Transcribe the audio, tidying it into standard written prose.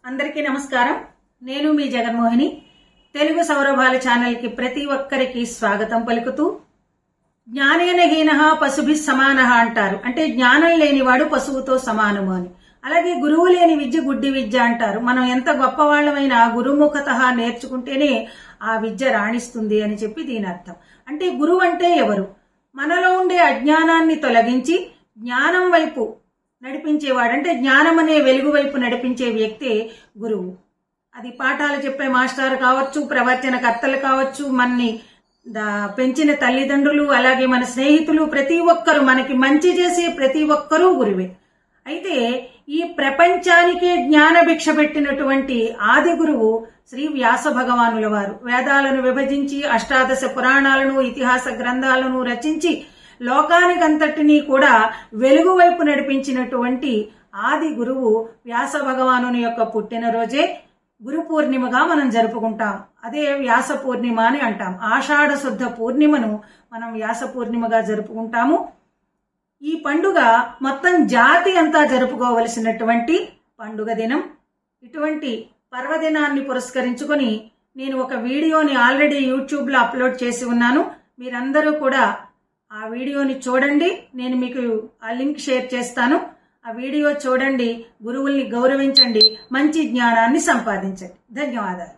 అందరికీ నమస్కారం. నేను మీ జగన్మోహిని. తెలుగు సౌరభాల ఛానల్ కి ప్రతి ఒక్కరికి స్వాగతం పలుకుతూ, జ్ఞానేన హీనః పశుభి సమానః అంటారు. అంటే జ్ఞానం లేనివాడు పశువుతో సమానము అని. అలాగే గురువు లేని విద్య గుడ్డి విద్య అంటారు. మనం ఎంత గొప్పవాళ్ళమైనా గురుముఖతః నేర్చుకుంటేనే ఆ విద్య రాణిస్తుంది అని చెప్పి దీని అర్థం. అంటే గురువు అంటే ఎవరు? మనలో ఉండే అజ్ఞానాన్ని తొలగించి జ్ఞానం వైపు నడిపించేవాడు. అంటే జ్ఞానం అనే వెలుగు వైపు నడిపించే వ్యక్తే గురువు. అది పాఠాలు చెప్పే మాస్టర్ కావచ్చు, ప్రవచనకర్తలు కావచ్చు, మనని పెంచిన తల్లిదండ్రులు, అలాగే మన స్నేహితులు, ప్రతి ఒక్కరు, మనకి మంచి చేసే ప్రతి ఒక్కరూ గురువే. అయితే ఈ ప్రపంచానికే జ్ఞాన భిక్ష పెట్టినటువంటి ఆది గురువు శ్రీ వ్యాస భగవానుల వారు. వేదాలను విభజించి అష్టాదశ పురాణాలను, ఇతిహాస గ్రంథాలను రచించి లోకానికంతటినీ కూడా వెలుగు వైపు నడిపించినటువంటి ఆది గురువు వ్యాస భగవానుని యొక్క పుట్టినరోజే గురు పూర్ణిమగా మనం జరుపుకుంటాం. అదే వ్యాస పూర్ణిమ అని అంటాం. ఆషాఢ శుద్ధ పూర్ణిమను మనం వ్యాస పూర్ణిమగా జరుపుకుంటాము. ఈ పండుగ మొత్తం జాతి అంతా జరుపుకోవలసినటువంటి పండుగ దినం. ఇటువంటి పర్వదినాన్ని పురస్కరించుకొని నేను ఒక వీడియోని ఆల్రెడీ యూట్యూబ్లో అప్లోడ్ చేసి ఉన్నాను. మీరందరూ కూడా ఆ వీడియోని చూడండి. నేను మీకు ఆ లింక్ షేర్ చేస్తాను. ఆ వీడియో చూడండి, గురువుల్ని గౌరవించండి, మంచి జ్ఞానాన్ని సంపాదించండి. ధన్యవాదాలు.